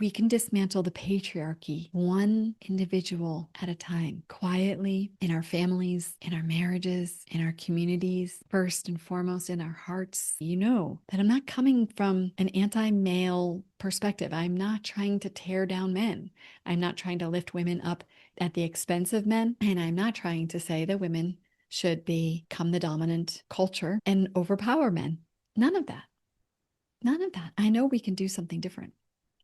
we can dismantle the patriarchy one individual at a time, quietly in our families, in our marriages, in our communities, first and foremost in our hearts. You know that I'm not coming from an anti-male perspective. I'm not trying to tear down men. I'm not trying to lift women up at the expense of men. And I'm not trying to say that women should become the dominant culture and overpower men. None of that. None of that. I know we can do something different.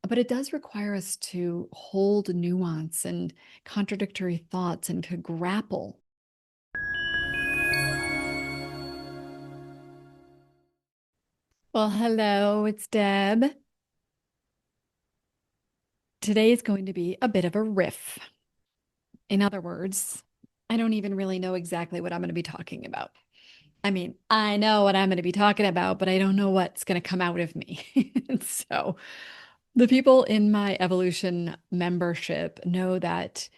But it does require us to hold nuance and contradictory thoughts and to grapple. Well, hello, it's Deb. Today is going to be a bit of a riff. In other words, I don't even really know exactly what I'm going to be talking about. I mean, I know what I'm going to be talking about, but I don't know what's going to come out of me. So, the people in my evolution membership know that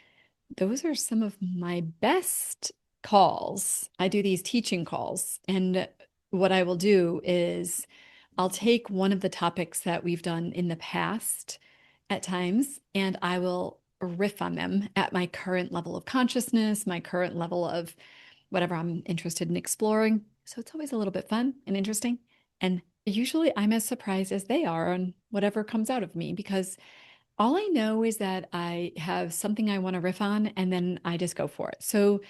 those are some of my best calls. I do these teaching calls, and what I will do is I'll take one of the topics that we've done in the past at times, and I will riff on them at my current level of consciousness, my current level of whatever I'm interested in exploring. So it's always a little bit fun and interesting. And usually I'm as surprised as they are on whatever comes out of me because all I know is that I have something I want to riff on and then I just go for it. So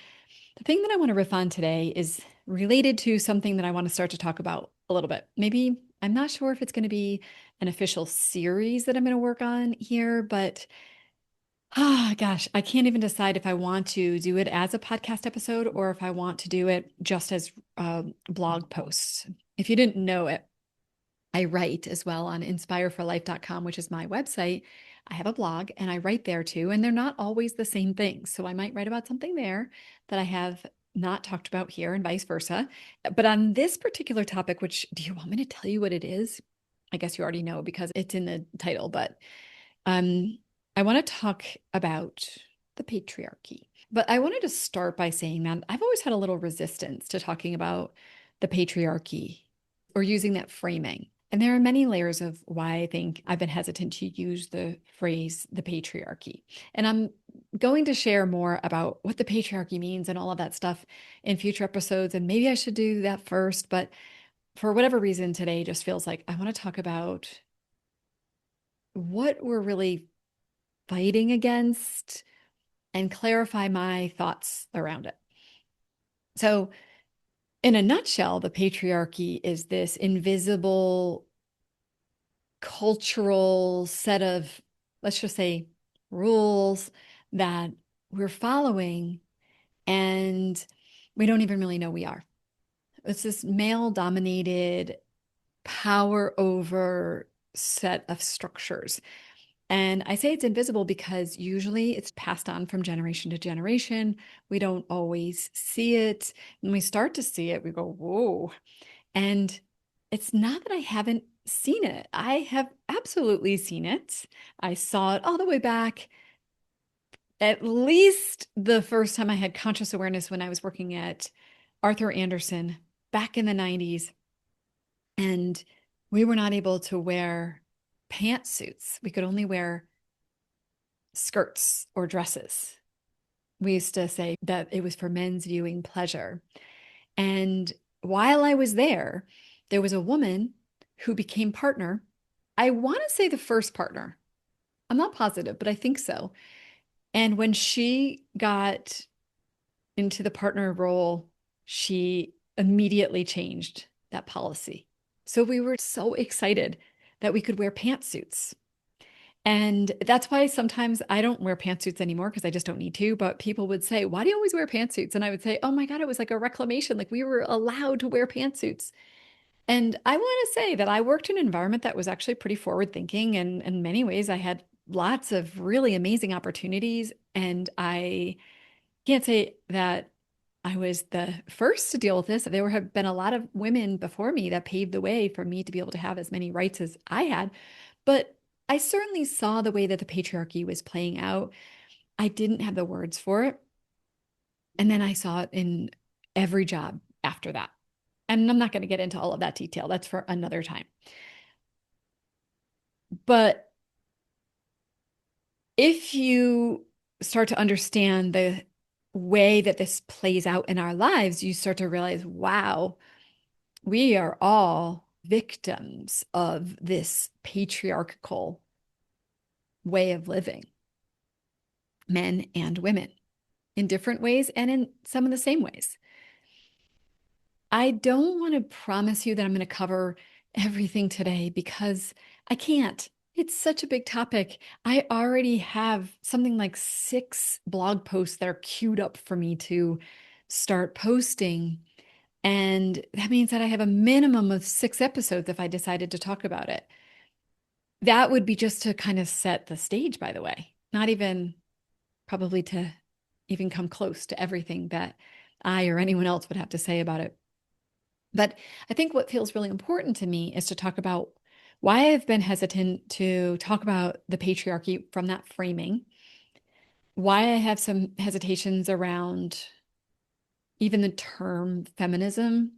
the thing that I want to riff on today is related to something that I want to start to talk about a little bit. Maybe I'm not sure if it's going to be an official series that I'm going to work on here, but gosh, I can't even decide if I want to do it as a podcast episode or if I want to do it just as blog posts. If you didn't know it, I write as well on inspireforlife.com, which is my website. I have a blog and I write there too, and they're not always the same things. So I might write about something there that I have not talked about here and vice versa. But on this particular topic, which do you want me to tell you what it is? I guess you already know because it's in the title, but um, I want to talk about the patriarchy. But I wanted to start by saying that I've always had a little resistance to talking about the patriarchy or using that framing. And there are many layers of why I think I've been hesitant to use the phrase the patriarchy. And I'm going to share more about what the patriarchy means and all of that stuff in future episodes. And maybe I should do that first. But for whatever reason, today just feels like I want to talk about what we're really fighting against and clarify my thoughts around it. So, in a nutshell, the patriarchy is this invisible cultural set of, let's just say, rules that we're following and we don't even really know we are. It's this male dominated power over set of structures. And I say it's invisible because usually it's passed on from generation to generation. We don't always see it. When we start to see it, we go, whoa. And it's not that I haven't seen it. I have absolutely seen it. I saw it all the way back, at least the first time I had conscious awareness when I was working at Arthur Andersen back in the 90s. And we were not able to wear pantsuits. We could only wear skirts or dresses. We used to say that it was for men's viewing pleasure. And while I was there was a woman who became partner. I want to say the first partner. I'm not positive, but I think so. And when she got into the partner role, she immediately changed that policy. So we were so excited that we could wear pantsuits. And that's why sometimes I don't wear pantsuits anymore because I just don't need to. But people would say, "Why do you always wear pantsuits?" And I would say, "Oh my God, it was like a reclamation. Like we were allowed to wear pantsuits." And I want to say that I worked in an environment that was actually pretty forward thinking. And in many ways, I had lots of really amazing opportunities. And I can't say that I was the first to deal with this. There have been a lot of women before me that paved the way for me to be able to have as many rights as I had. But I certainly saw the way that the patriarchy was playing out. I didn't have the words for it. And then I saw it in every job after that. And I'm not going to get into all of that detail. That's for another time. But if you start to understand the way that this plays out in our lives, you start to realize, wow, we are all victims of this patriarchal way of living, men and women, in different ways and in some of the same ways. I don't want to promise you that I'm going to cover everything today because I can't. It's such a big topic. I already have something like 6 blog posts that are queued up for me to start posting. And that means that I have a minimum of 6 episodes if I decided to talk about it. That would be just to kind of set the stage, by the way, not even probably to even come close to everything that I or anyone else would have to say about it. But I think what feels really important to me is to talk about why I've been hesitant to talk about the patriarchy from that framing, why I have some hesitations around even the term feminism.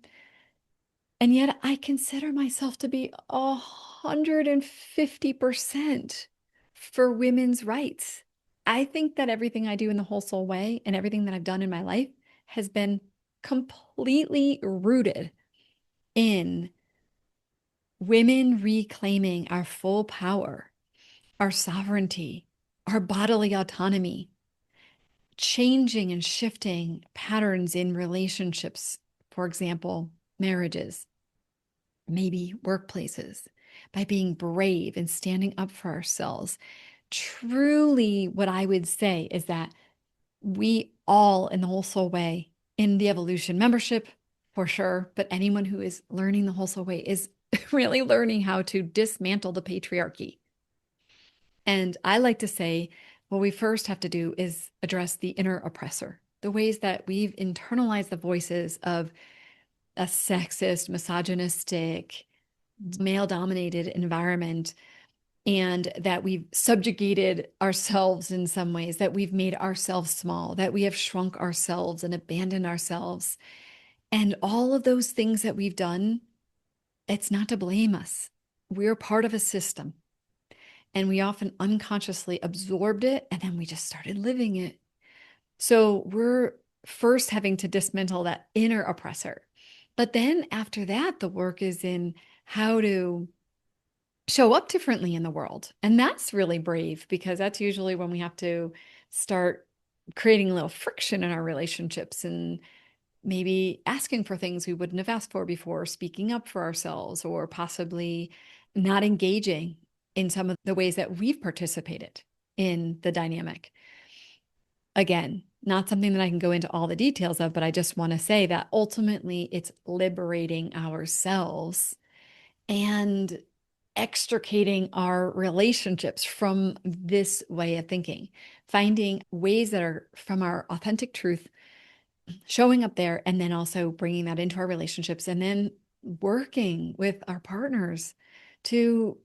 And yet I consider myself to be 150% for women's rights. I think that everything I do in the whole soul way and everything that I've done in my life has been completely rooted in women reclaiming our full power, our sovereignty, our bodily autonomy, changing and shifting patterns in relationships, for example, marriages, maybe workplaces, by being brave and standing up for ourselves. Truly, what I would say is that we all, in the whole soul way, in the evolution membership, for sure, but anyone who is learning the whole soul way is really learning how to dismantle the patriarchy. And I like to say, what we first have to do is address the inner oppressor, the ways that we've internalized the voices of a sexist, misogynistic, male dominated environment, and that we've subjugated ourselves in some ways, that we've made ourselves small, that we have shrunk ourselves and abandoned ourselves. And all of those things that we've done, it's not to blame us. We're part of a system, and we often unconsciously absorbed it and then we just started living it. So we're first having to dismantle that inner oppressor. But then after that, the work is in how to show up differently in the world. And that's really brave because that's usually when we have to start creating a little friction in our relationships and maybe asking for things we wouldn't have asked for before, speaking up for ourselves, or possibly not engaging in some of the ways that we've participated in the dynamic. Again, not something that I can go into all the details of, but I just want to say that ultimately it's liberating ourselves and extricating our relationships from this way of thinking, finding ways that are from our authentic truth, showing up there, and then also bringing that into our relationships, and then working with our partners to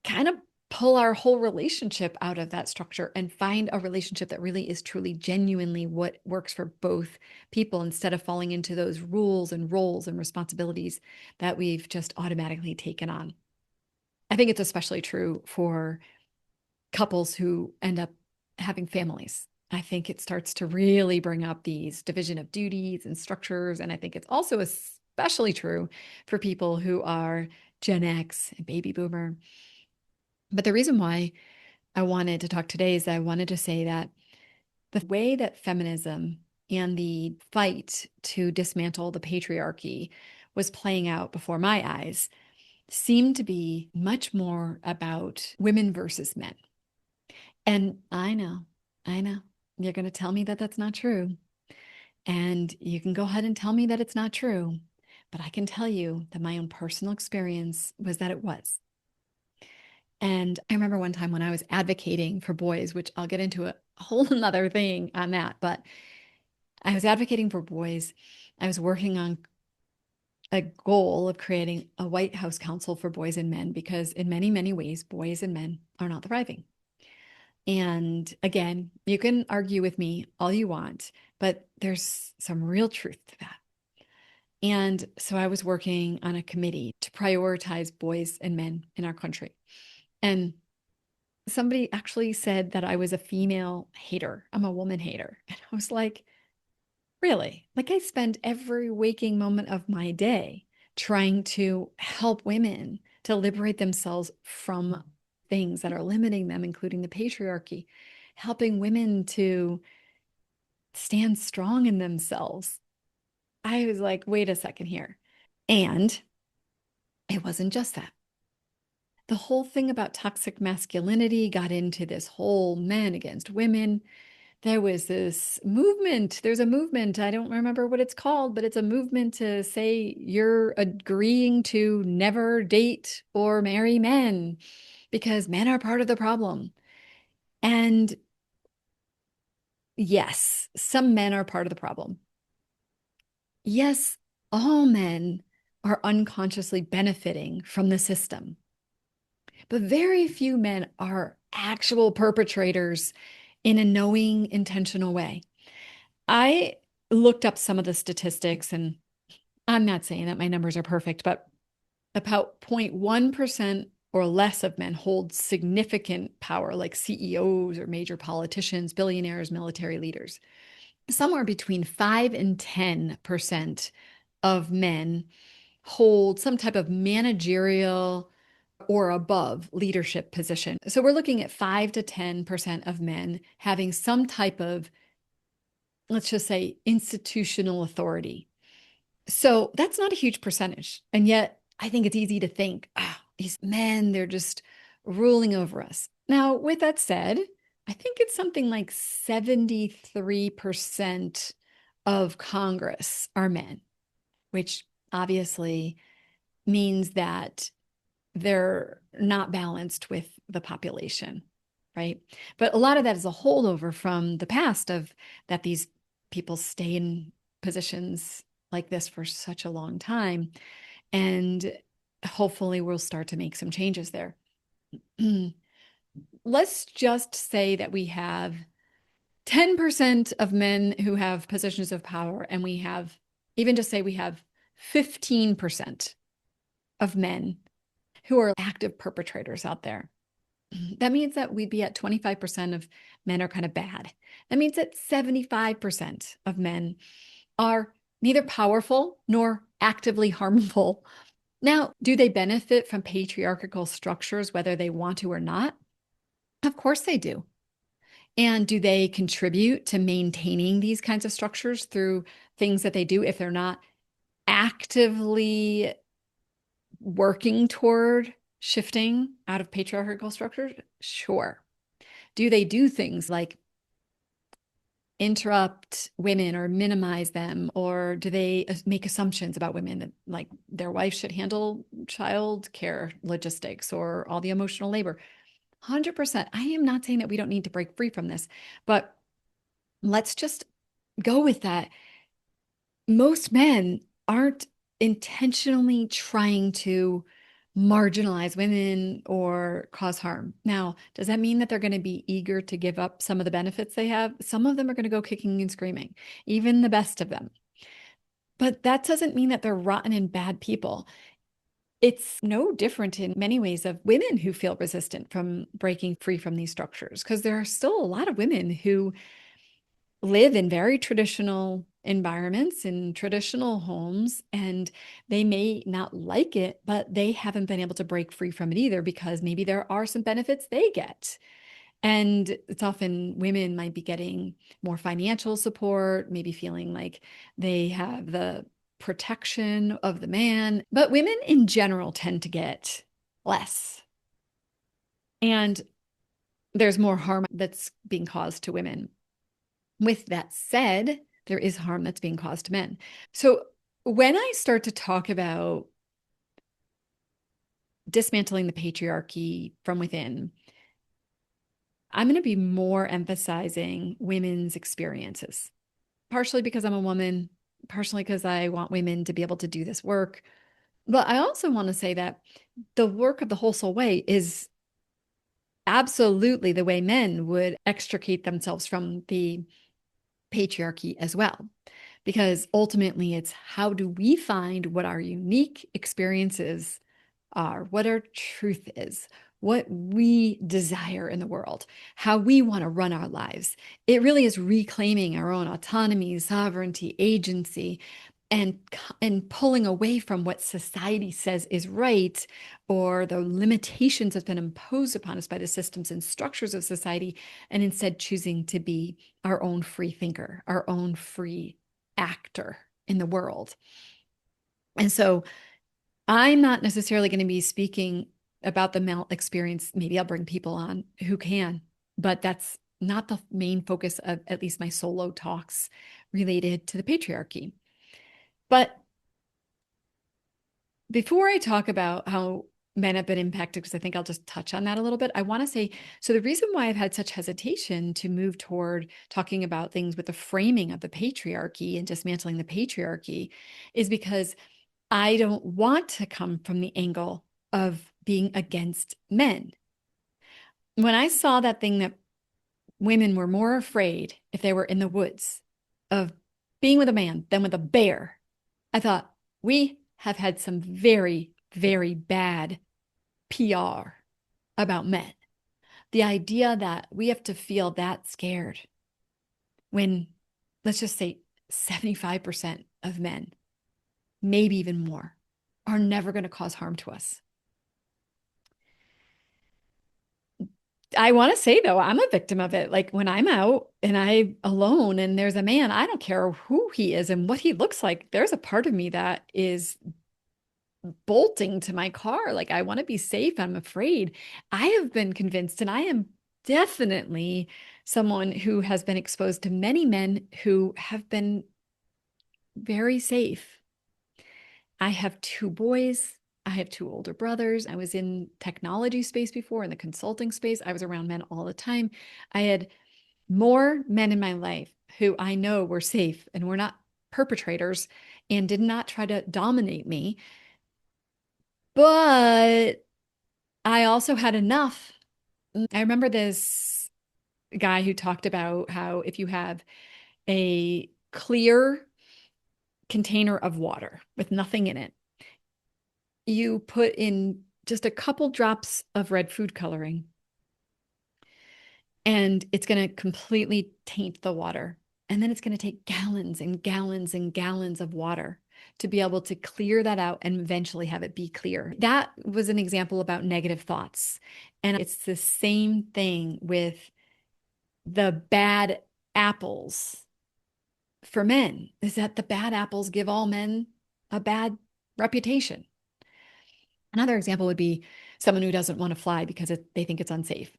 kind of pull our whole relationship out of that structure and find a relationship that really is truly genuinely what works for both people instead of falling into those rules and roles and responsibilities that we've just automatically taken on. I think it's especially true for couples who end up having families. I think it starts to really bring up these division of duties and structures. And I think it's also especially true for people who are Gen X and baby boomer. But the reason why I wanted to talk today is I wanted to say that the way that feminism and the fight to dismantle the patriarchy was playing out before my eyes seemed to be much more about women versus men. And I know, you're going to tell me that that's not true. And you can go ahead and tell me that it's not true. But I can tell you that my own personal experience was that it was. And I remember one time when I was advocating for boys, which I'll get into a whole nother thing on that, but I was advocating for boys. I was working on a goal of creating a White House Council for boys and men because, in many, many ways, boys and men are not thriving. And again, you can argue with me all you want, but there's some real truth to that. And so I was working on a committee to prioritize boys and men in our country. And Somebody actually said that I was a female hater. I'm a woman hater. And I was like, really? Like, I spend every waking moment of my day trying to help women to liberate themselves from things that are limiting them, including the patriarchy, helping women to stand strong in themselves. I was like, wait a second here. And it wasn't just that. The whole thing about toxic masculinity got into this whole men against women. There was this movement. There's a movement. I don't remember what it's called, but it's a movement to say you're agreeing to never date or marry men because men are part of the problem. And yes, some men are part of the problem. Yes, all men are unconsciously benefiting from the system, but very few men are actual perpetrators in a knowing, intentional way. I looked up some of the statistics, and I'm not saying that my numbers are perfect, but about 0.1% or less of men hold significant power, like CEOs or major politicians, billionaires, military leaders. Somewhere between 5 and 10% of men hold some type of managerial or above leadership position. So we're looking at 5 to 10% of men having some type of, let's just say, institutional authority. So that's not a huge percentage. And yet I think it's easy to think, these men, they're just ruling over us. Now, with that said, I think it's something like 73% of Congress are men, which obviously means that they're not balanced with the population, right? But a lot of that is a holdover from the past of that these people stay in positions like this for such a long time. And hopefully we'll start to make some changes there. Let's just say that we have 10% of men who have positions of power, and we have, even just say we have 15% of men who are active perpetrators out there. That means that we'd be at 25% of men are kind of bad. That means that 75% of men are neither powerful nor actively harmful. Now, do they benefit from patriarchal structures, whether they want to or not? Of course they do. And do they contribute to maintaining these kinds of structures through things that they do if they're not actively working toward shifting out of patriarchal structures? Sure. Do they do things like interrupt women or minimize them? Or do they make assumptions about women that like their wife should handle childcare logistics or all the emotional labor? 100%. I am not saying that we don't need to break free from this, but let's just go with that. Most men aren't intentionally trying to marginalize women or cause harm. Now, does that mean that they're going to be eager to give up some of the benefits they have? Some of them are going to go kicking and screaming, even the best of them. But that doesn't mean that they're rotten and bad people. It's no different in many ways of women who feel resistant from breaking free from these structures, because there are still a lot of women who live in very traditional environments, in traditional homes, and they may not like it, but they haven't been able to break free from it either because maybe there are some benefits they get. And it's often women might be getting more financial support, maybe feeling like they have the protection of the man. But women in general tend to get less. And there's more harm that's being caused to women. With that said, there is harm that's being caused to men. So when I start to talk about dismantling the patriarchy from within, I'm going to be more emphasizing women's experiences, partially because I'm a woman, partially because I want women to be able to do this work. But I also want to say that the work of the whole soul way is absolutely the way men would extricate themselves from the patriarchy as well. Because ultimately, it's how do we find what our unique experiences are, what our truth is, what we desire in the world, how we want to run our lives. It really is reclaiming our own autonomy, sovereignty, agency, and pulling away from what society says is right or the limitations that's been imposed upon us by the systems and structures of society, and instead choosing to be our own free thinker, our own free actor in the world. And so I'm not necessarily going to be speaking about the male experience. Maybe I'll bring people on who can, but that's not the main focus of at least my solo talks related to the patriarchy. But before I talk about how men have been impacted, because I think I'll just touch on that a little bit, I want to say, so the reason why I've had such hesitation to move toward talking about things with the framing of the patriarchy and dismantling the patriarchy is because I don't want to come from the angle of being against men. When I saw that thing that women were more afraid if they were in the woods of being with a man than with a bear, I thought, we have had some very, very bad PR about men. The idea that we have to feel that scared when, let's just say, 75% of men, maybe even more, are never going to cause harm to us. I want to say, though, I'm a victim of it. Like when I'm out and I'm alone and there's a man, I don't care who he is and what he looks like. There's a part of me that is bolting to my car. Like I want to be safe. I'm afraid. I have been convinced, and I am definitely someone who has been exposed to many men who have been very safe. I have two boys. I have two older brothers. I was in technology space before, in the consulting space. I was around men all the time. I had more men in my life who I know were safe and were not perpetrators and did not try to dominate me. But I also had enough. I remember this guy who talked about how if you have a clear container of water with nothing in it, you put in just a couple drops of red food coloring, and it's going to completely taint the water. And then it's going to take gallons and gallons and gallons of water to be able to clear that out and eventually have it be clear. That was an example about negative thoughts. And it's the same thing with the bad apples for men, is that the bad apples give all men a bad reputation. Another example would be someone who doesn't want to fly because they think it's unsafe.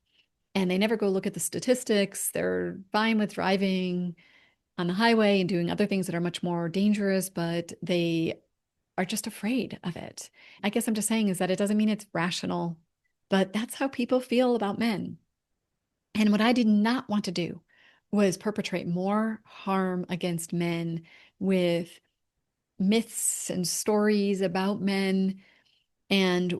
And they never go look at the statistics. They're fine with driving on the highway and doing other things that are much more dangerous, but they are just afraid of it. I guess I'm just saying is that it doesn't mean it's rational, but that's how people feel about men. And what I did not want to do was perpetrate more harm against men with myths and stories about men. And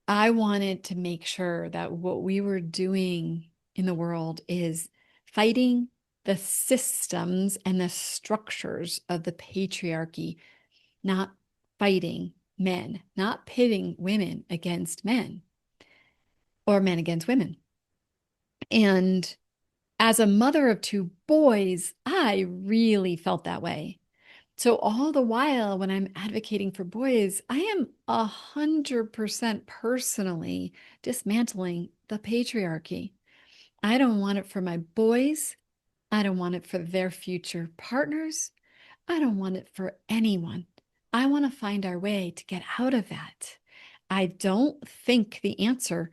I wanted to make sure that what we were doing in the world is fighting the systems and the structures of the patriarchy, not fighting men, not pitting women against men or men against women. And as a mother of two boys, I really felt that way. So all the while when I'm advocating for boys, I am 100% personally dismantling the patriarchy. I don't want it for my boys. I don't want it for their future partners. I don't want it for anyone. I want to find our way to get out of that. I don't think the answer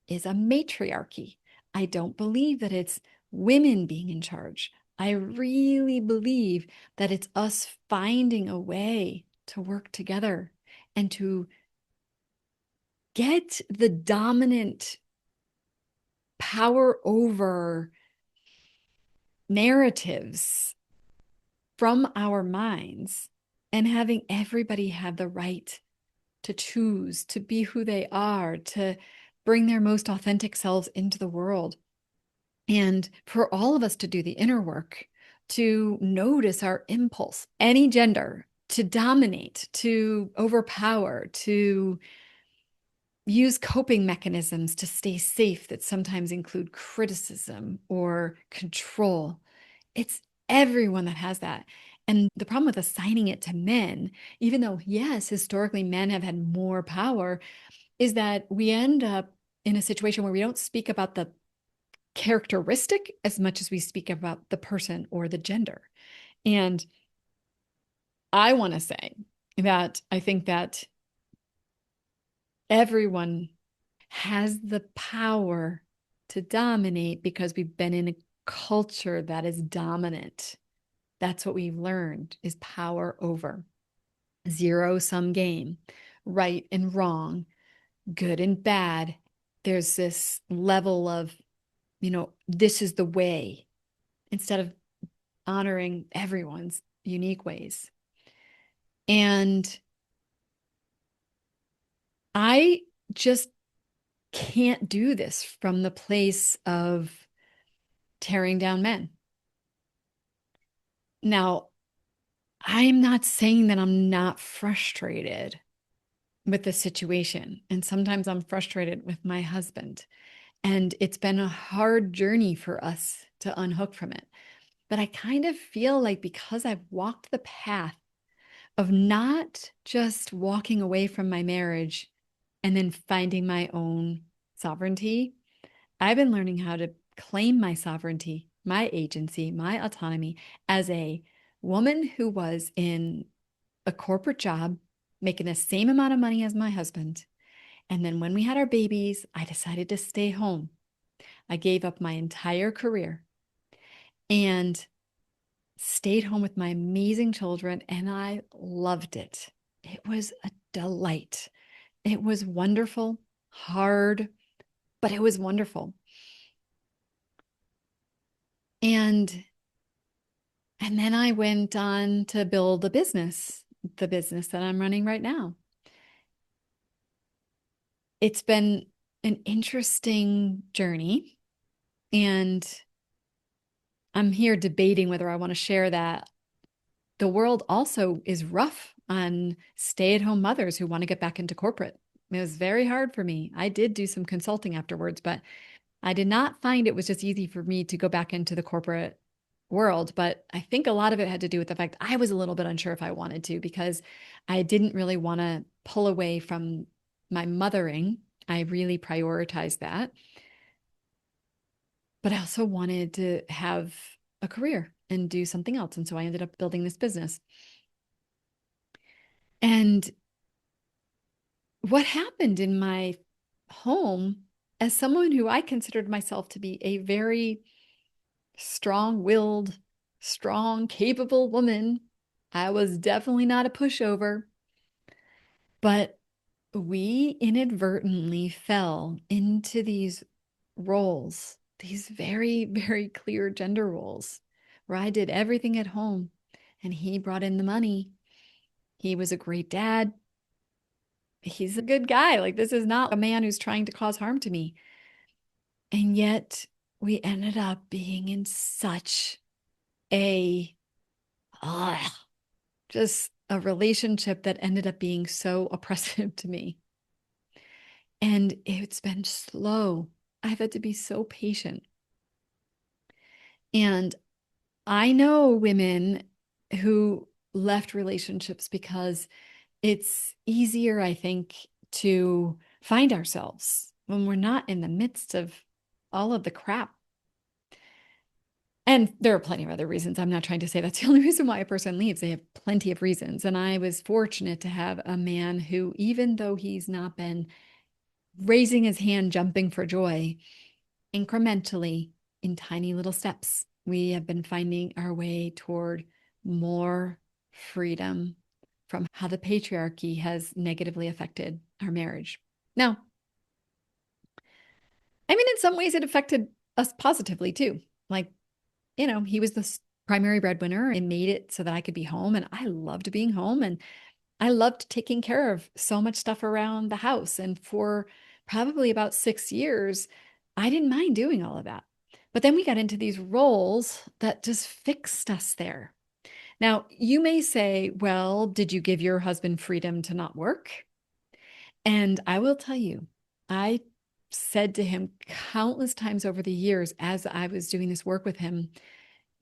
is a matriarchy. I don't believe that it's women being in charge. I really believe that it's us finding a way to work together and to get the dominant power over narratives from our minds and having everybody have the right to choose, to be who they are, to bring their most authentic selves into the world. And for all of us to do the inner work, to notice our impulse, any gender, to dominate, to overpower, to use coping mechanisms to stay safe that sometimes include criticism or control. It's everyone that has that. And the problem with assigning it to men, even though, yes, historically men have had more power, is that we end up in a situation where we don't speak about the characteristic as much as we speak about the person or the gender. And I want to say that I think that everyone has the power to dominate because we've been in a culture that is dominant. That's what we've learned is power over zero-sum game, right and wrong, good and bad. There's this level of, this is the way instead of honoring everyone's unique ways. And I just can't do this from the place of tearing down men. Now, I'm not saying that I'm not frustrated with the situation. And sometimes I'm frustrated with my husband. And it's been a hard journey for us to unhook from it. But I kind of feel like because I've walked the path of not just walking away from my marriage and then finding my own sovereignty, I've been learning how to claim my sovereignty, my agency, my autonomy as a woman who was in a corporate job, making the same amount of money as my husband. And then when we had our babies, I decided to stay home. I gave up my entire career and stayed home with my amazing children, and I loved it. It was a delight. It was wonderful, hard, but it was wonderful. And then I went on to build a business, the business that I'm running right now. It's been an interesting journey, and I'm here debating whether I want to share that. The world also is rough on stay-at-home mothers who want to get back into corporate. It was very hard for me. I did do some consulting afterwards, but I did not find it was just easy for me to go back into the corporate world. But I think a lot of it had to do with the fact I was a little bit unsure if I wanted to because I didn't really want to pull away from my mothering. I really prioritized that. But I also wanted to have a career and do something else. And so I ended up building this business. And what happened in my home, as someone who I considered myself to be a very strong-willed, strong, capable woman, I was definitely not a pushover, but we inadvertently fell into these roles, these very, very clear gender roles, where I did everything at home and he brought in the money. He was a great dad. He's a good guy. Like, this is not a man who's trying to cause harm to me. And yet we ended up being in such a, uh, just a relationship that ended up being so oppressive to me. And it's been slow. I've had to be so patient. And I know women who left relationships because it's easier, I think, to find ourselves when we're not in the midst of all of the crap. And there are plenty of other reasons. I'm not trying to say that's the only reason why a person leaves. They have plenty of reasons. And I was fortunate to have a man who, even though he's not been raising his hand, jumping for joy, incrementally, in tiny little steps, we have been finding our way toward more freedom from how the patriarchy has negatively affected our marriage. Now, I mean, in some ways, it affected us positively too. Like, he was the primary breadwinner and made it so that I could be home. And I loved being home. And I loved taking care of so much stuff around the house. And for probably about 6 years, I didn't mind doing all of that. But then we got into these roles that just fixed us there. Now, you may say, well, did you give your husband freedom to not work? And I will tell you, I said to him countless times over the years as I was doing this work with him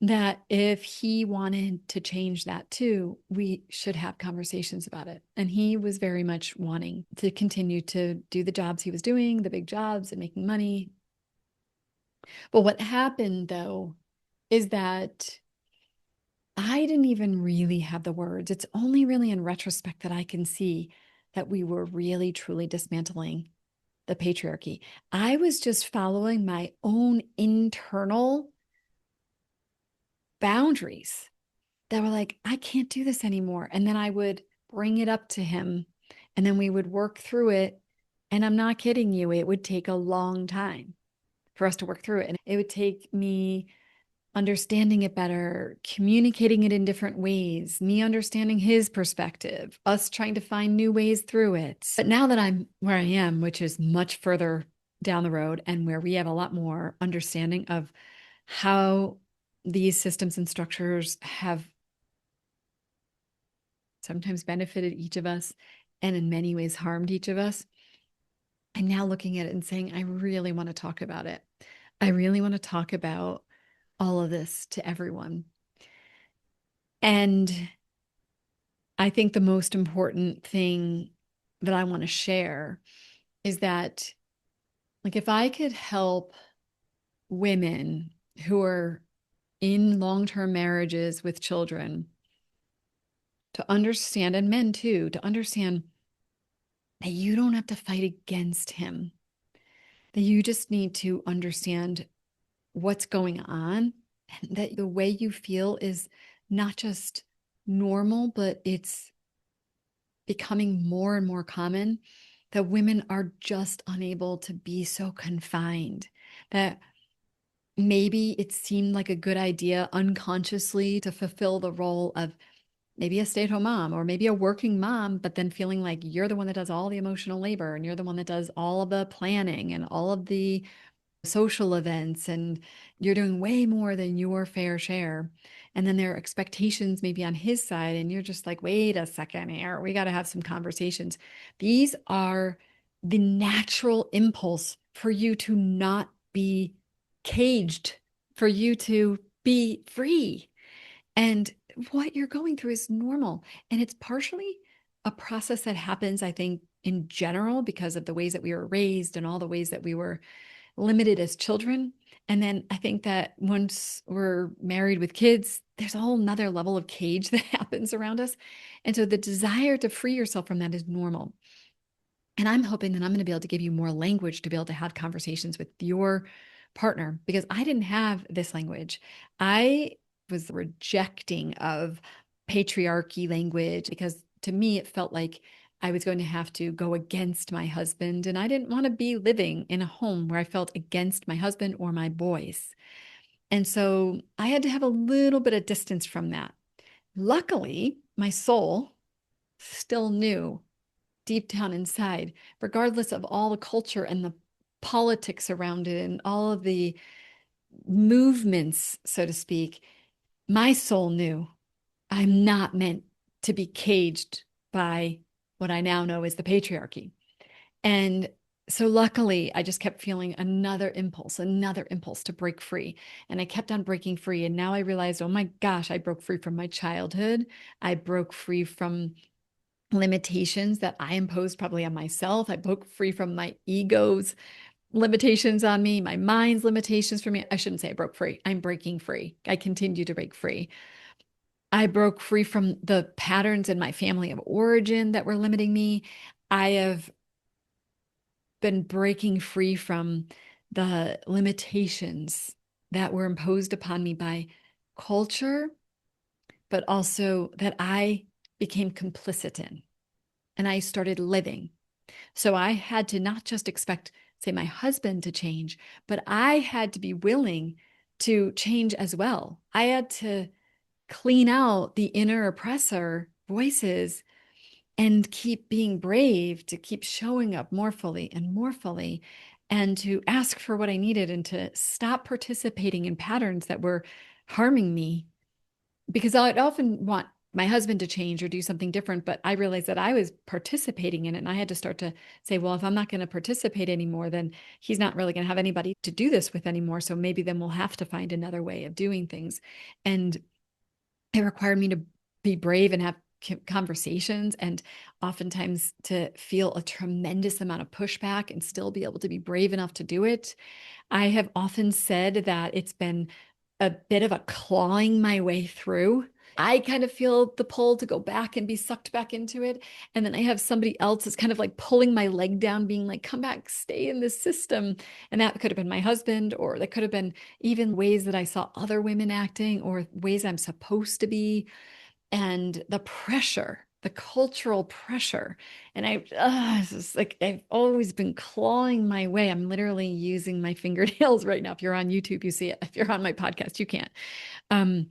that if he wanted to change that too, we should have conversations about it. And he was very much wanting to continue to do the jobs he was doing, the big jobs and making money. But what happened though is that I didn't even really have the words. It's only really in retrospect that I can see that we were really truly dismantling the patriarchy. I was just following my own internal boundaries that were like, I can't do this anymore. And then I would bring it up to him and then we would work through it. And I'm not kidding you, it would take a long time for us to work through it. And it would take me understanding it better, communicating it in different ways, me understanding his perspective, us trying to find new ways through it. But now that I'm where I am, which is much further down the road and where we have a lot more understanding of how these systems and structures have sometimes benefited each of us and in many ways harmed each of us, I'm now looking at it and saying, I really want to talk about it. I really want to talk about all of this to everyone. And I think the most important thing that I want to share is that, like, if I could help women who are in long-term marriages with children to understand, and men too, to understand that you don't have to fight against him, that you just need to understand what's going on, and that the way you feel is not just normal, but it's becoming more and more common, that women are just unable to be so confined, that maybe it seemed like a good idea unconsciously to fulfill the role of maybe a stay-at-home mom or maybe a working mom, but then feeling like you're the one that does all the emotional labor and you're the one that does all of the planning and all of the social events, and you're doing way more than your fair share. And then there are expectations maybe on his side, and you're just like, wait a second here, we got to have some conversations. These are the natural impulse for you to not be caged, for you to be free. And what you're going through is normal. And it's partially a process that happens, I think, in general, because of the ways that we were raised and all the ways that we were limited as children. And then I think that once we're married with kids, there's a whole nother level of cage that happens around us. And so the desire to free yourself from that is normal. And I'm hoping that I'm going to be able to give you more language to be able to have conversations with your partner, because I didn't have this language. I was rejecting of patriarchy language because to me, it felt like I was going to have to go against my husband. And I didn't want to be living in a home where I felt against my husband or my boys. And so I had to have a little bit of distance from that. Luckily, my soul still knew deep down inside, regardless of all the culture and the politics around it and all of the movements, so to speak, my soul knew I'm not meant to be caged by what I now know is the patriarchy. And so luckily, I just kept feeling another impulse to break free. And I kept on breaking free. And now I realized, oh my gosh, I broke free from my childhood. I broke free from limitations that I imposed probably on myself. I broke free from my ego's limitations on me, my mind's limitations for me. I shouldn't say I broke free. I'm breaking free. I continue to break free. I broke free from the patterns in my family of origin that were limiting me. I have been breaking free from the limitations that were imposed upon me by culture, but also that I became complicit in and I started living. So I had to not just expect, say, my husband to change, but I had to be willing to change as well. I had to clean out the inner oppressor voices and keep being brave, to keep showing up more fully, and to ask for what I needed and to stop participating in patterns that were harming me. Because I'd often want my husband to change or do something different, but I realized that I was participating in it. And I had to start to say, well, if I'm not going to participate anymore, then he's not really going to have anybody to do this with anymore. So maybe then we'll have to find another way of doing things. And it required me to be brave and have conversations, and oftentimes to feel a tremendous amount of pushback and still be able to be brave enough to do it. I have often said that it's been a bit of a clawing my way through. I kind of feel the pull to go back and be sucked back into it. And then I have somebody else that's kind of like pulling my leg down, being like, come back, stay in this system. And that could have been my husband, or that could have been even ways that I saw other women acting, or ways I'm supposed to be. And the pressure, the cultural pressure. And it's just like I've always been clawing my way. I'm literally using my fingernails right now. If you're on YouTube, you see it. If you're on my podcast, you can't. Um,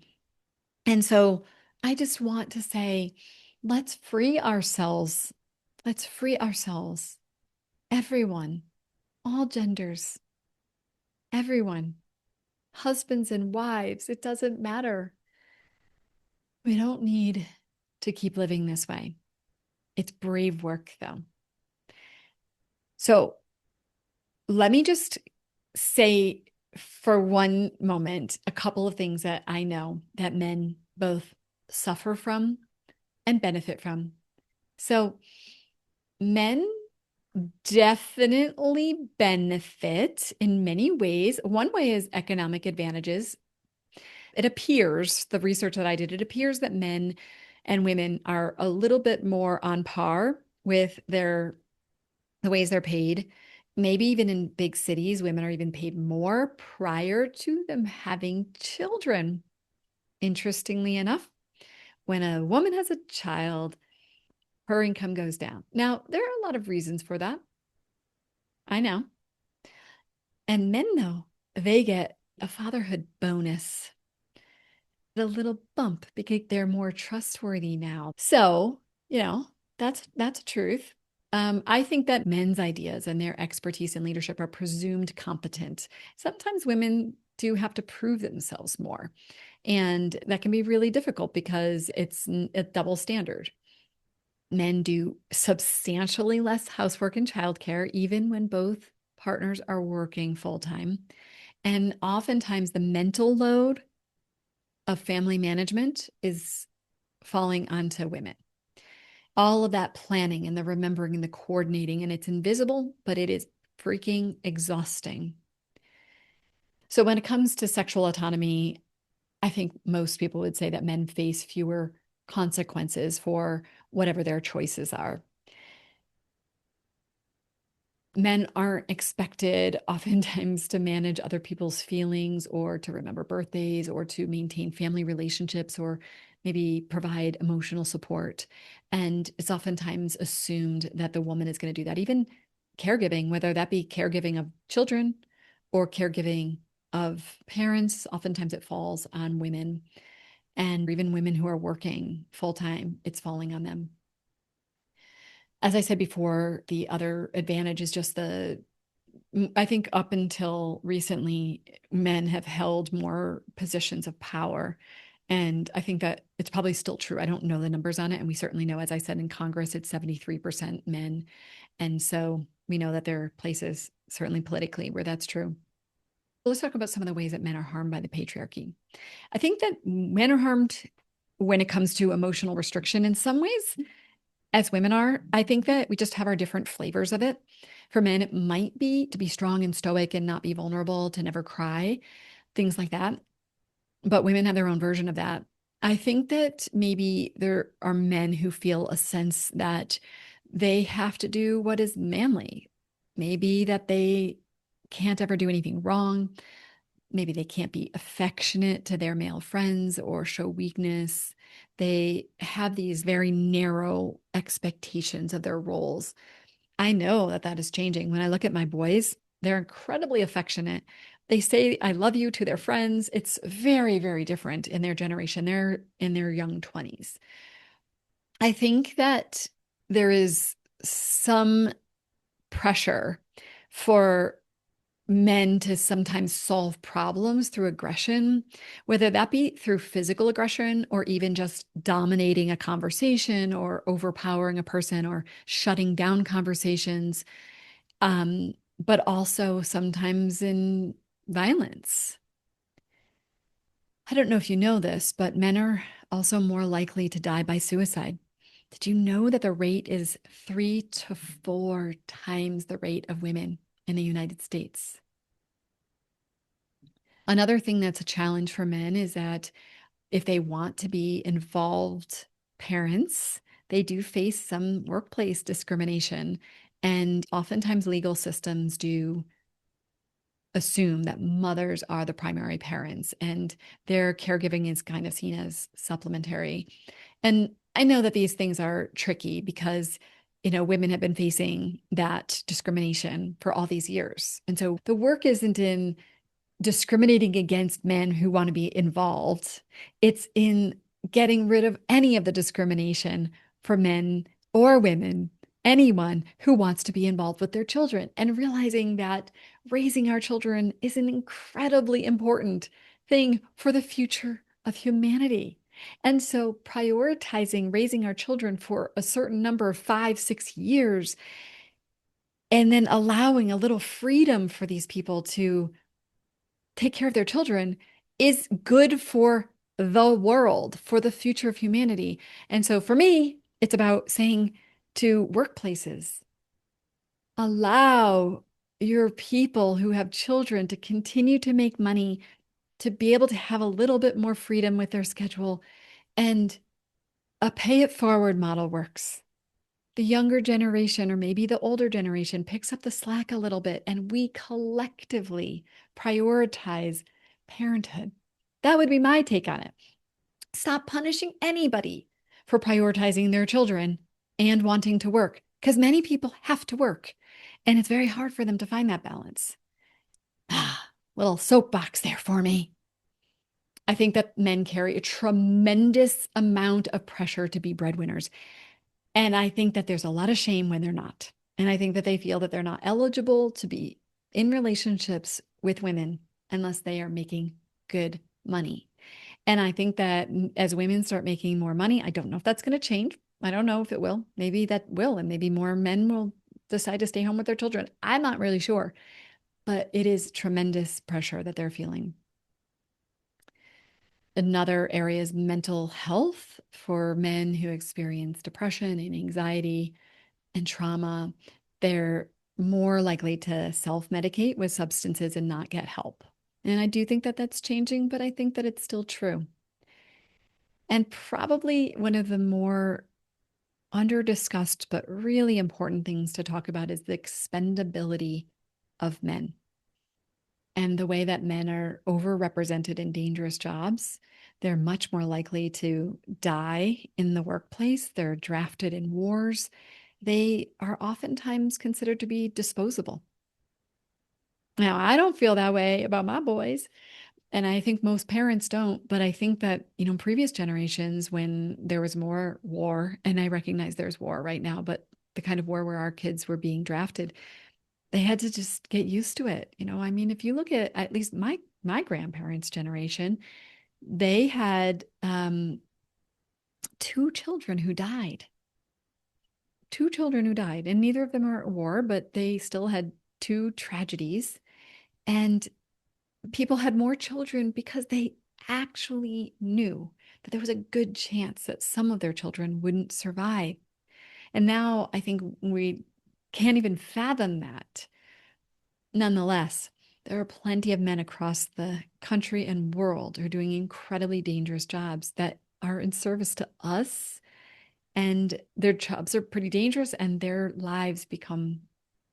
and so I just want to say, let's free ourselves. Let's free ourselves. Everyone, all genders, everyone, husbands and wives, it doesn't matter. We don't need to keep living this way. It's brave work, though. So let me just say for one moment a couple of things that I know that men both suffer from and benefit from. So men definitely benefit in many ways. One way is economic advantages. It appears, the research that I did, it appears that men and women are a little bit more on par with the ways they're paid. Maybe even in big cities, women are even paid more prior to them having children. Interestingly enough, when a woman has a child, her income goes down. Now, there are a lot of reasons for that. I know. And men, though, they get a fatherhood bonus, a little bump because they're more trustworthy now. So, that's a truth. I think that men's ideas and their expertise in leadership are presumed competent. Sometimes women do have to prove themselves more. And that can be really difficult because it's a double standard. Men do substantially less housework and childcare, even when both partners are working full time. And oftentimes the mental load of family management is falling onto women. All of that planning and the remembering and the coordinating, and it's invisible, but it is freaking exhausting. So when it comes to sexual autonomy, I think most people would say that men face fewer consequences for whatever their choices are. Men aren't expected oftentimes to manage other people's feelings or to remember birthdays or to maintain family relationships or maybe provide emotional support. And it's oftentimes assumed that the woman is going to do that. Even caregiving, whether that be caregiving of children or caregiving of parents, oftentimes it falls on women. And even women who are working full time, it's falling on them. As I said before, the other advantage is just I think up until recently, men have held more positions of power. And I think that it's probably still true. I don't know the numbers on it. And we certainly know, as I said, in Congress, it's 73% men. And so we know that there are places, certainly politically, where that's true. Let's talk about some of the ways that men are harmed by the patriarchy. I think that men are harmed when it comes to emotional restriction in some ways, as women are. I think that we just have our different flavors of it. For men, it might be to be strong and stoic and not be vulnerable, to never cry, things like that. But women have their own version of that. I think that maybe there are men who feel a sense that they have to do what is manly. Maybe that they can't ever do anything wrong. Maybe they can't be affectionate to their male friends or show weakness. They have these very narrow expectations of their roles. I know that that is changing. When I look at my boys, they're incredibly affectionate. They say, I love you to their friends. It's very, very different in their generation. They're in their young 20s. I think that there is some pressure for men to sometimes solve problems through aggression, whether that be through physical aggression or even just dominating a conversation or overpowering a person or shutting down conversations, but also sometimes in violence. I don't know if you know this, but men are also more likely to die by suicide. Did you know that the rate is 3 to 4 times the rate of women in the United States? Another thing that's a challenge for men is that if they want to be involved parents, they do face some workplace discrimination. And oftentimes, legal systems do assume that mothers are the primary parents and their caregiving is kind of seen as supplementary. And I know that these things are tricky because, women have been facing that discrimination for all these years. And so the work isn't in discriminating against men who want to be involved. It's in getting rid of any of the discrimination for men or women, anyone who wants to be involved with their children, and realizing that raising our children is an incredibly important thing for the future of humanity. And so prioritizing raising our children for a certain number of 5, 6 years, and then allowing a little freedom for these people to take care of their children is good for the world, for the future of humanity. And so for me, it's about saying to workplaces, allow your people who have children to continue to make money, to be able to have a little bit more freedom with their schedule. And a pay it forward model works. The younger generation, or maybe the older generation, picks up the slack a little bit, and we collectively prioritize parenthood. That would be my take on it. Stop punishing anybody for prioritizing their children and wanting to work, because many people have to work, and it's very hard for them to find that balance. Little soapbox there for me. I think that men carry a tremendous amount of pressure to be breadwinners. And I think that there's a lot of shame when they're not. And I think that they feel that they're not eligible to be in relationships with women unless they are making good money. And I think that as women start making more money, I don't know if that's going to change. I don't know if it will. Maybe that will, and maybe more men will decide to stay home with their children. I'm not really sure, but it is tremendous pressure that they're feeling. Another area is mental health for men who experience depression and anxiety and trauma. They're more likely to self-medicate with substances and not get help. And I do think that that's changing, but I think that it's still true. And probably one of the more under-discussed but really important things to talk about is the expendability of men and the way that men are overrepresented in dangerous jobs. They're much more likely to die in the workplace. They're drafted in wars. They are oftentimes considered to be disposable. Now, I don't feel that way about my boys, and I think most parents don't, but I think that, previous generations, when there was more war, and I recognize there's war right now, but the kind of war where our kids were being drafted, they had to just get used to it. I mean, if you look at least my grandparents' generation, they had 2 children who died. 2 children who died, and neither of them are at war, but they still had 2 tragedies. And people had more children because they actually knew that there was a good chance that some of their children wouldn't survive. And now I think we can't even fathom that. Nonetheless, there are plenty of men across the country and world who are doing incredibly dangerous jobs that are in service to us, and their jobs are pretty dangerous and their lives become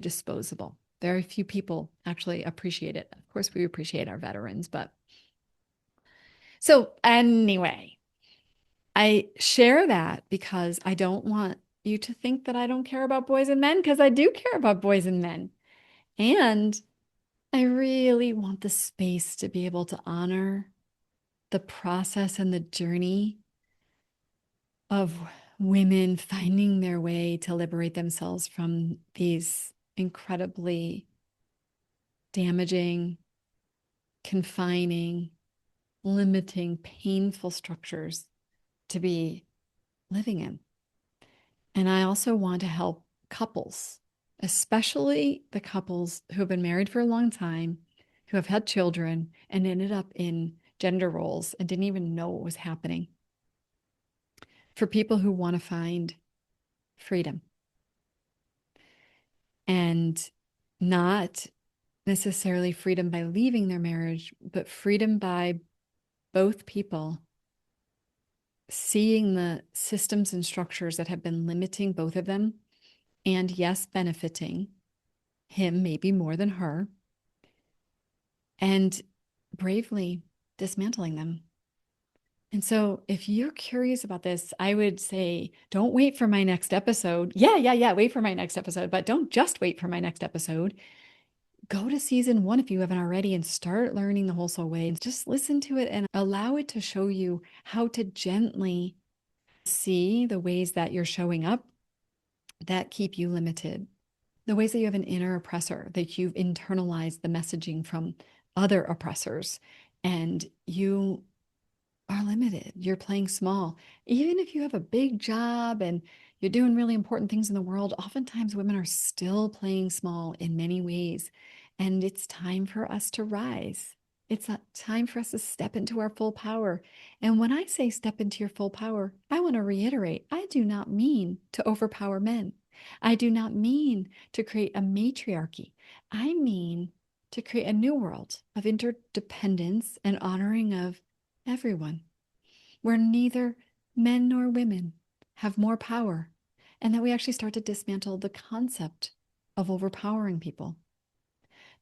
disposable. Very few people actually appreciate it. Of course, we appreciate our veterans, but so anyway, I share that because I don't want you to think that I don't care about boys and men, because I do care about boys and men. And I really want the space to be able to honor the process and the journey of women finding their way to liberate themselves from these incredibly damaging, confining, limiting, painful structures to be living in. And I also want to help couples, especially the couples who have been married for a long time, who have had children and ended up in gender roles and didn't even know what was happening. For people who want to find freedom and not necessarily freedom by leaving their marriage, but freedom by both people seeing the systems and structures that have been limiting both of them and, yes, benefiting him maybe more than her, and bravely dismantling them. And so if you're curious about this, I would say, don't wait for my next episode. Yeah. Wait for my next episode, but don't just wait for my next episode. Go to season 1 if you haven't already and start learning the whole soul way. Just listen to it and allow it to show you how to gently see the ways that you're showing up that keep you limited, the ways that you have an inner oppressor, that you've internalized the messaging from other oppressors, and you are limited. You're playing small. Even if you have a big job and you're doing really important things in the world, oftentimes women are still playing small in many ways. And it's time for us to rise. It's a time for us to step into our full power. And when I say step into your full power, I want to reiterate, I do not mean to overpower men. I do not mean to create a matriarchy. I mean to create a new world of interdependence and honoring of everyone, where neither men nor women have more power, and that we actually start to dismantle the concept of overpowering people.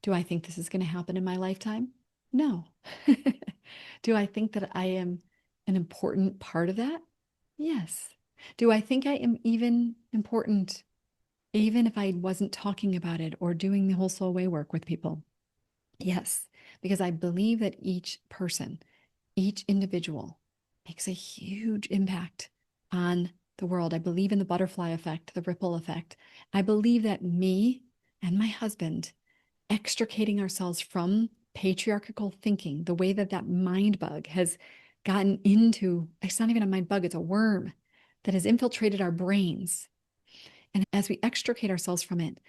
Do I think this is going to happen in my lifetime? No. Do I think that I am an important part of that? Yes. Do I think I am even important, even if I wasn't talking about it or doing the whole soul way work with people? Yes, because I believe that each person, each individual makes a huge impact on the world. I believe in the butterfly effect, the ripple effect. I believe that me and my husband extricating ourselves from patriarchal thinking, the way that that mind bug has gotten into, it's not even a mind bug, it's a worm that has infiltrated our brains. And as we extricate ourselves from it,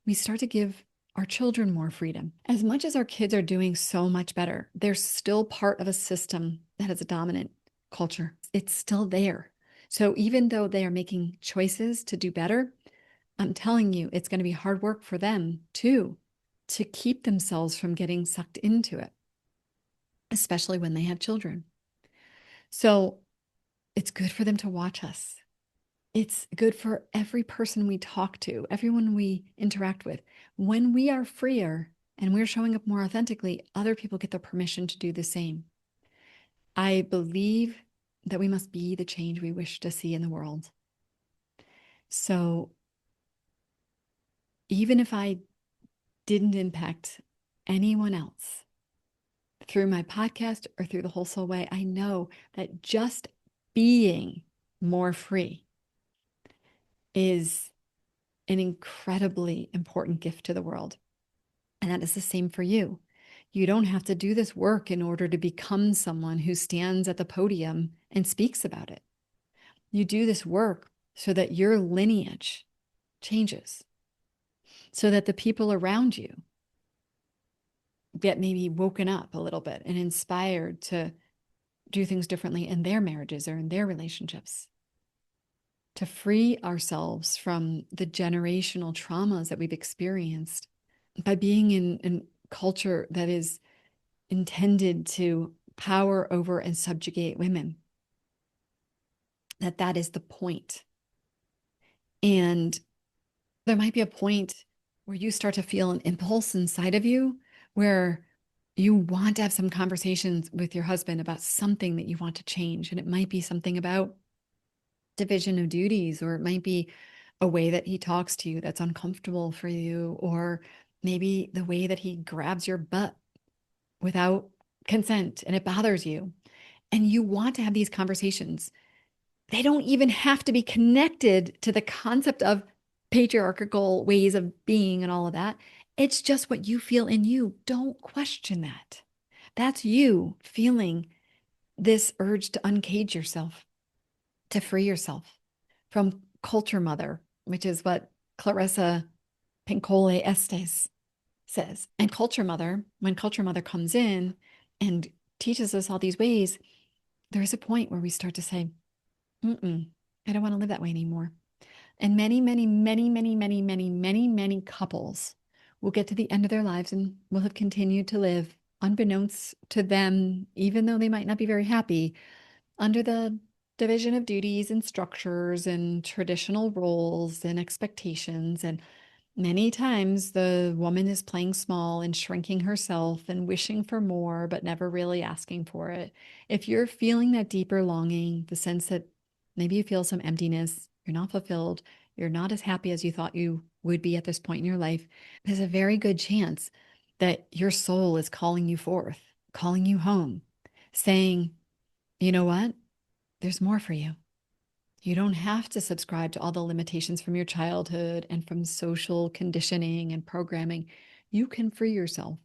we start to give our children more freedom. As much as our kids are doing so much better, they're still part of a system that has a dominant culture. It's still there. So even though they are making choices to do better, I'm telling you, it's going to be hard work for them too, to keep themselves from getting sucked into it, especially when they have children. So it's good for them to watch us. It's good for every person we talk to, everyone we interact with. When we are freer and we're showing up more authentically, other people get the permission to do the same. I believe that we must be the change we wish to see in the world. So even if I didn't impact anyone else through my podcast or through the Whole Soul Way, I know that just being more free is an incredibly important gift to the world. And that is the same for you. You don't have to do this work in order to become someone who stands at the podium and speaks about it. You do this work so that your lineage changes, so that the people around you get maybe woken up a little bit and inspired to do things differently in their marriages or in their relationships, to free ourselves from the generational traumas that we've experienced by being in culture that is intended to power over and subjugate women. That is the point. And there might be a point where you start to feel an impulse inside of you where you want to have some conversations with your husband about something that you want to change. And it might be something about division of duties, or it might be a way that he talks to you that's uncomfortable for you, or maybe the way that he grabs your butt without consent and it bothers you. And you want to have these conversations. They don't even have to be connected to the concept of patriarchal ways of being and all of that. It's just what you feel in you. Don't question that. That's you feeling this urge to uncage yourself, to free yourself from culture mother, which is what Clarissa Pinkola Estes says. And culture mother, when culture mother comes in and teaches us all these ways, there is a point where we start to say, I don't want to live that way anymore. And many, many, many, many, many, many, many, many couples will get to the end of their lives and will have continued to live, unbeknownst to them, even though they might not be very happy, under the division of duties and structures and traditional roles and expectations. And many times the woman is playing small and shrinking herself and wishing for more, but never really asking for it. If you're feeling that deeper longing, the sense that maybe you feel some emptiness, you're not fulfilled, you're not as happy as you thought you would be at this point in your life, there's a very good chance that your soul is calling you forth, calling you home, saying, you know what? There's more for you. You don't have to subscribe to all the limitations from your childhood and from social conditioning and programming. You can free yourself.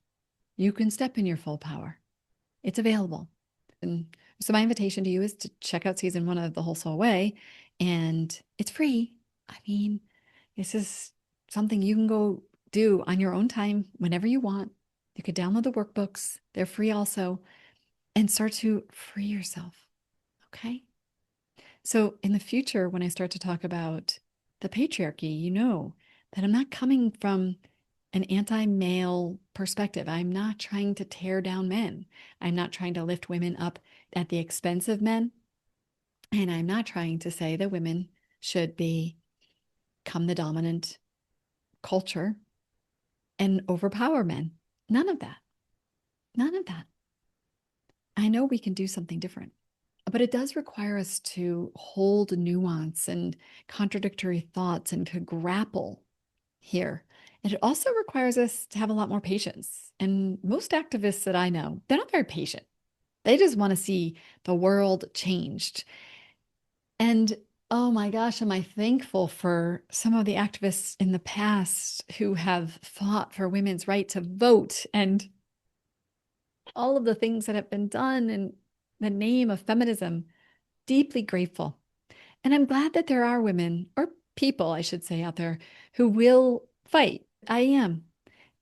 You can step in your full power. It's available. And so my invitation to you is to check out season 1 of The Whole Soul Way, and it's free. I mean, this is something you can go do on your own time whenever you want. You could download the workbooks. They're free also, and start to free yourself. Okay? So in the future, when I start to talk about the patriarchy, you know that I'm not coming from an anti-male perspective. I'm not trying to tear down men. I'm not trying to lift women up at the expense of men. And I'm not trying to say that women should become the dominant culture and overpower men. None of that. None of that. I know we can do something different. But it does require us to hold nuance and contradictory thoughts and to grapple here. And it also requires us to have a lot more patience. And most activists that I know, they're not very patient. They just want to see the world changed. And oh my gosh, am I thankful for some of the activists in the past who have fought for women's right to vote and all of the things that have been done in the name of feminism. Deeply grateful. And I'm glad that there are women, or people, I should say, out there who will fight. I am.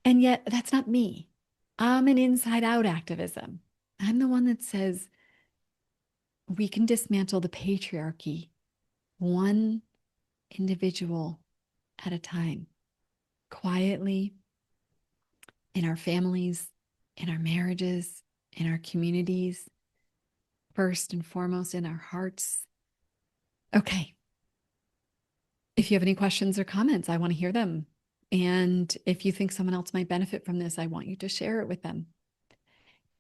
And yet, that's not me. I'm an inside out activism. I'm the one that says we can dismantle the patriarchy one individual at a time, quietly, in our families, in our marriages, in our communities, first and foremost in our hearts. Okay. If you have any questions or comments, I want to hear them. And if you think someone else might benefit from this, I want you to share it with them.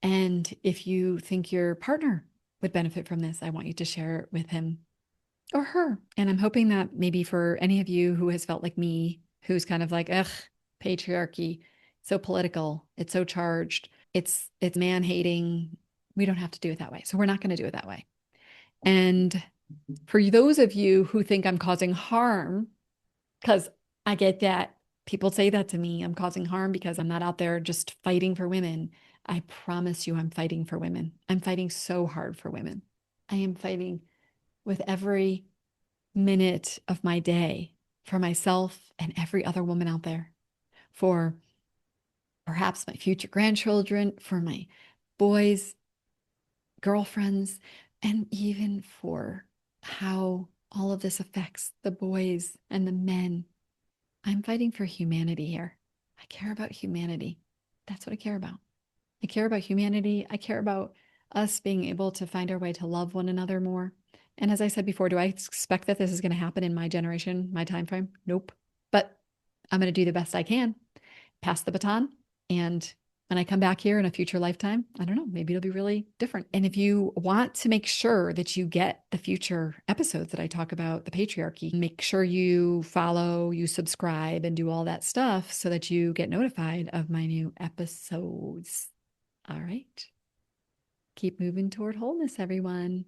And if you think your partner would benefit from this, I want you to share it with him or her. And I'm hoping that maybe for any of you who has felt like me, who's kind of like, ugh, patriarchy, so political, it's so charged, it's man hating. We don't have to do it that way. So we're not going to do it that way. And for those of you who think I'm causing harm, because I get that people say that to me, I'm causing harm because I'm not out there just fighting for women. I promise you, I'm fighting for women. I'm fighting so hard for women. I am fighting with every minute of my day for myself and every other woman out there, for perhaps my future grandchildren, for my boys, girlfriends, and even for how all of this affects the boys and the men. I'm fighting for humanity here. I care about humanity. That's what I care about. I care about humanity. I care about us being able to find our way to love one another more. And as I said before, do I expect that this is going to happen in my generation, my time frame? Nope. But I'm going to do the best I can, pass the baton, and when I come back here in a future lifetime, I don't know, maybe it'll be really different. And if you want to make sure that you get the future episodes that I talk about the patriarchy, make sure you follow, you subscribe, and do all that stuff so that you get notified of my new episodes. All right. Keep moving toward wholeness, everyone.